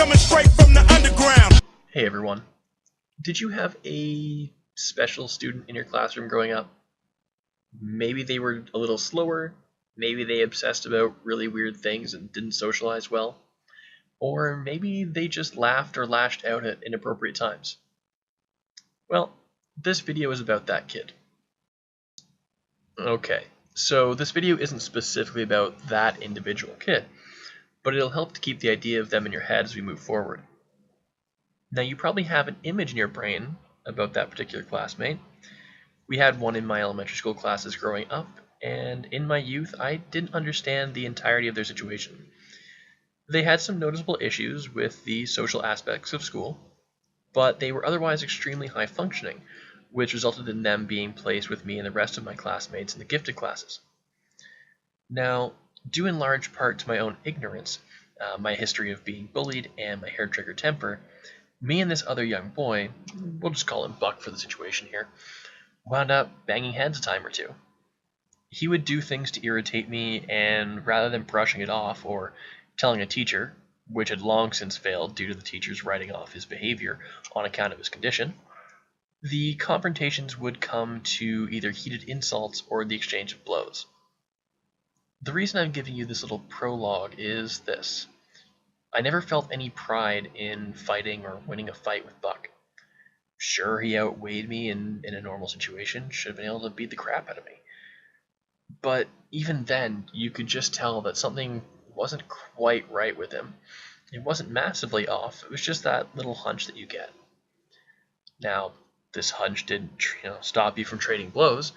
coming straight from the underground. Hey everyone, did you have a special student in your classroom growing up? Maybe they were a little slower, maybe they obsessed about really weird things and didn't socialize well, or maybe they just laughed or lashed out at inappropriate times. Well, this video is about that kid. Okay, so this video isn't specifically about that individual kid, but it'll help to keep the idea of them in your head as we move forward. Now, you probably have an image in your brain about that particular classmate. We had one in my elementary school classes growing up, and in my youth, I didn't understand the entirety of their situation. They had some noticeable issues with the social aspects of school, but they were otherwise extremely high functioning, which resulted in them being placed with me and the rest of my classmates in the gifted classes. Now, due in large part to my own ignorance, my history of being bullied, and my hair-trigger temper, me and this other young boy, we'll just call him Buck for the situation here, wound up banging heads a time or two. He would do things to irritate me, and rather than brushing it off or telling a teacher, which had long since failed due to the teachers writing off his behavior on account of his condition, the confrontations would come to either heated insults or the exchange of blows. The reason I'm giving you this little prologue is this. I never felt any pride in fighting or winning a fight with Buck. Sure, he outweighed me in a normal situation, should have been able to beat the crap out of me. But even then, you could just tell that something wasn't quite right with him. It wasn't massively off, it was just that little hunch that you get. Now, this hunch didn't stop you from trading blows,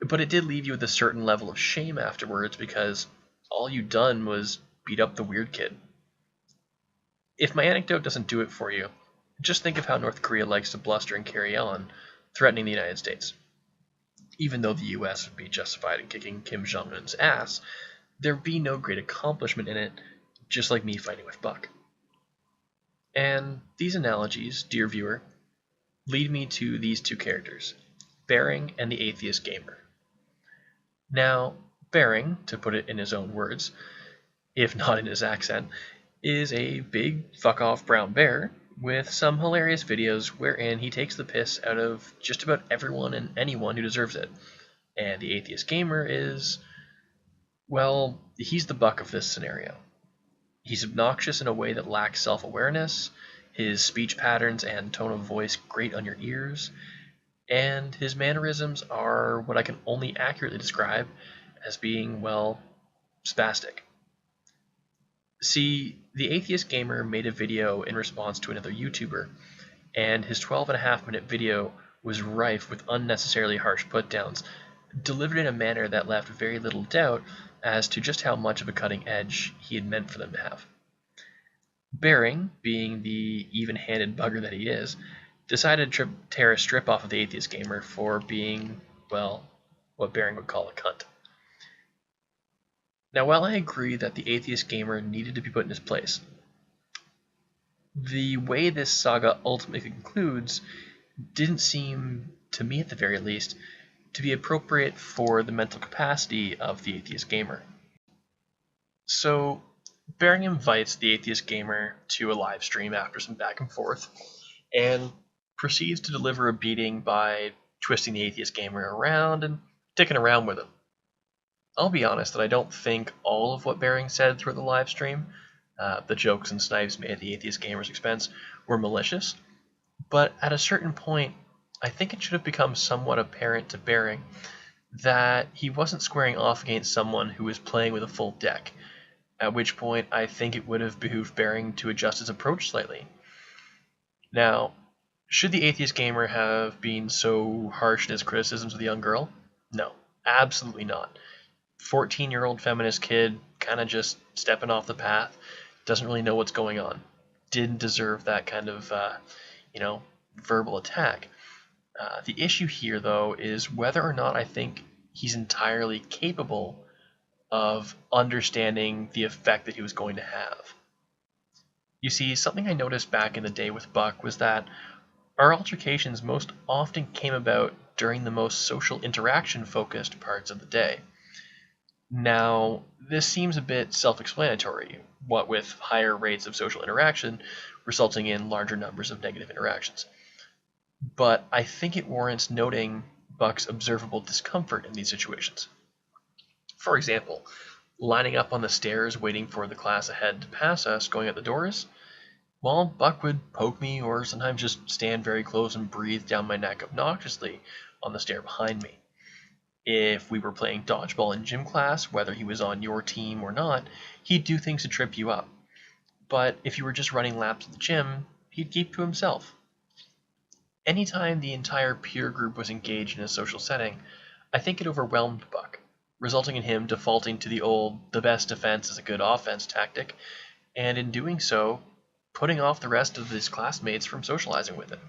but it did leave you with a certain level of shame afterwards because all you'd done was beat up the weird kid. If my anecdote doesn't do it for you, just think of how North Korea likes to bluster and carry on, threatening the United States. Even though the US would be justified in kicking Kim Jong-un's ass, there'd be no great accomplishment in it, just like me fighting with Buck. And these analogies, dear viewer, lead me to these two characters, Bering and the Atheist Gamer. Now, Bering, to put it in his own words, if not in his accent, is a big fuck-off brown bear with some hilarious videos wherein he takes the piss out of just about everyone and anyone who deserves it. And the Atheist Gamer is, well, he's the Buck of this scenario. He's obnoxious in a way that lacks self-awareness, his speech patterns and tone of voice grate on your ears, and his mannerisms are what I can only accurately describe as being, well, spastic. See, the Atheist Gamer made a video in response to another YouTuber, and his 12.5-minute video was rife with unnecessarily harsh put-downs, delivered in a manner that left very little doubt as to just how much of a cutting edge he had meant for them to have. Bering, being the even-handed bugger that he is, decided to tear a strip off of the Atheist Gamer for being, well, what Bering would call a cunt. Now, while I agree that the Atheist Gamer needed to be put in his place, the way this saga ultimately concludes didn't seem, to me at the very least, to be appropriate for the mental capacity of the Atheist Gamer. So, Bering invites the Atheist Gamer to a live stream after some back and forth, and proceeds to deliver a beating by twisting the Atheist Gamer around and dicking around with him. I'll be honest that I don't think all of what Bering said through the live stream, the jokes and snipes made at the Atheist Gamer's expense, were malicious, but at a certain point, I think it should have become somewhat apparent to Bering that he wasn't squaring off against someone who was playing with a full deck, at which point I think it would have behooved Bering to adjust his approach slightly. Now, should the Atheist Gamer have been so harsh in his criticisms of the young girl? No, absolutely not. 14-year-old feminist kid, kind of just stepping off the path, doesn't really know what's going on. Didn't deserve that kind of, verbal attack. The issue here, though, is whether or not I think he's entirely capable of understanding the effect that he was going to have. You see, something I noticed back in the day with Buck was that our altercations most often came about during the most social interaction-focused parts of the day. Now, this seems a bit self-explanatory, what with higher rates of social interaction, resulting in larger numbers of negative interactions. But I think it warrants noting Buck's observable discomfort in these situations. For example, lining up on the stairs waiting for the class ahead to pass us going out the doors, well, Buck would poke me or sometimes just stand very close and breathe down my neck obnoxiously on the stair behind me. If we were playing dodgeball in gym class, whether he was on your team or not, he'd do things to trip you up. But if you were just running laps at the gym, he'd keep to himself. Anytime the entire peer group was engaged in a social setting, I think it overwhelmed Buck, resulting in him defaulting to the old "the best defense is a good offense" tactic, and in doing so, putting off the rest of his classmates from socializing with him.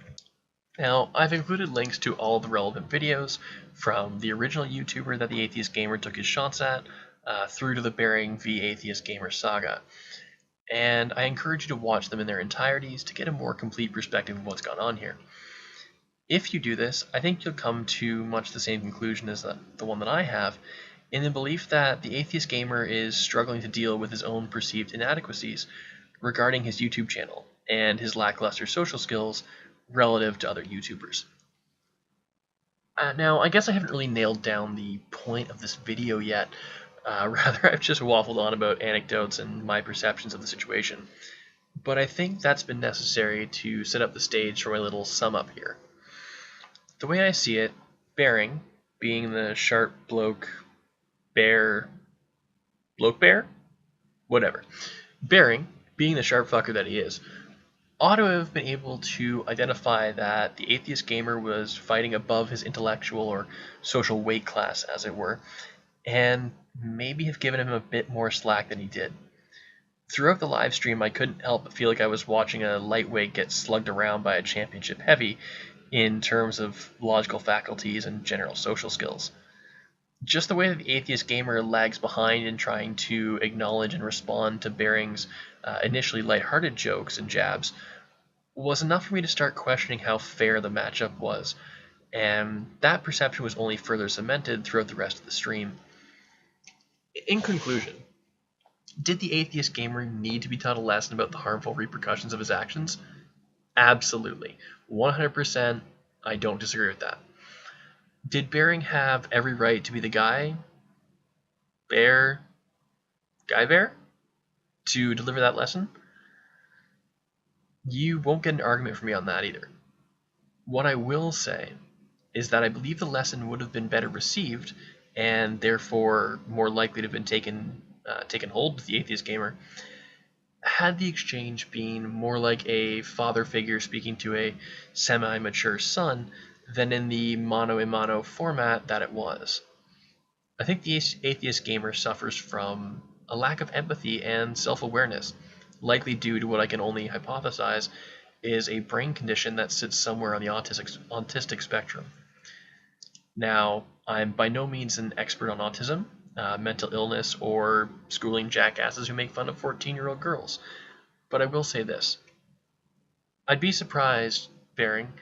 Now, I've included links to all the relevant videos, from the original YouTuber that the Atheist Gamer took his shots at, through to the Bearing v Atheist Gamer saga, and I encourage you to watch them in their entireties to get a more complete perspective of what's gone on here. If you do this, I think you'll come to much the same conclusion as the one that I have, in the belief that the Atheist Gamer is struggling to deal with his own perceived inadequacies regarding his YouTube channel and his lackluster social skills relative to other YouTubers. Now, I guess I haven't really nailed down the point of this video yet. Rather, I've just waffled on about anecdotes and my perceptions of the situation. But I think that's been necessary to set up the stage for my little sum up here. The way I see it, Bearing, being the sharp bear? Whatever. Bearing, being the sharp fucker that he is, ought to have been able to identify that the Atheist Gamer was fighting above his intellectual or social weight class, as it were, and maybe have given him a bit more slack than he did. Throughout the live stream, I couldn't help but feel like I was watching a lightweight get slugged around by a championship heavy in terms of logical faculties and general social skills. Just the way that the Atheist Gamer lags behind in trying to acknowledge and respond to Bearing's initially lighthearted jokes and jabs was enough for me to start questioning how fair the matchup was, and that perception was only further cemented throughout the rest of the stream. In conclusion, did the Atheist Gamer need to be taught a lesson about the harmful repercussions of his actions? Absolutely. 100%, I don't disagree with that. Did Bearing have every right to be the guy bear, to deliver that lesson? You won't get an argument from me on that either. What I will say is that I believe the lesson would have been better received, and therefore more likely to have been taken hold with the Atheist Gamer, had the exchange been more like a father figure speaking to a semi-mature son than in the mano-a-mano format that it was. I think the Atheist Gamer suffers from a lack of empathy and self-awareness, likely due to what I can only hypothesize is a brain condition that sits somewhere on the autistic spectrum. Now, I'm by no means an expert on autism, mental illness, or schooling jackasses who make fun of 14-year-old girls, but I will say this. I'd be surprised, Bearing,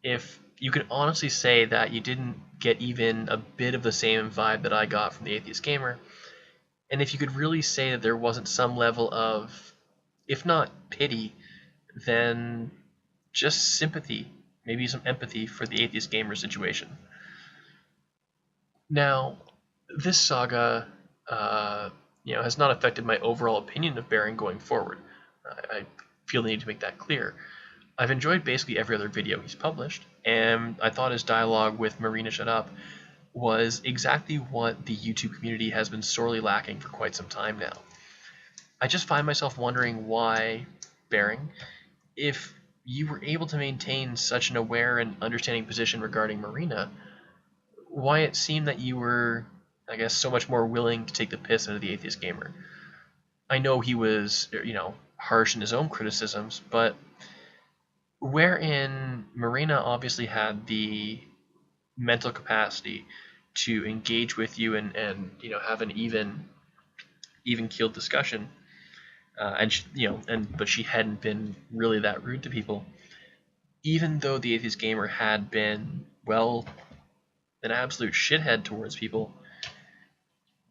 if you could honestly say that you didn't get even a bit of the same vibe that I got from the Atheist Gamer, and if you could really say that there wasn't some level of, if not pity, then just sympathy, maybe some empathy for the Atheist Gamer situation. Now, this saga, has not affected my overall opinion of Bearing going forward. I feel the need to make that clear. I've enjoyed basically every other video he's published, and I thought his dialogue with Marina Shut Up was exactly what the YouTube community has been sorely lacking for quite some time now. I just find myself wondering why, Bearing, if you were able to maintain such an aware and understanding position regarding Marina, why it seemed that you were, I guess, so much more willing to take the piss out of the Atheist Gamer. I know he was, harsh in his own criticisms, but wherein Marina obviously had the mental capacity to engage with you and have an even keeled discussion, but she hadn't been really that rude to people, even though the Atheist Gamer had been, well, an absolute shithead towards people,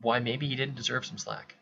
why maybe he didn't deserve some slack.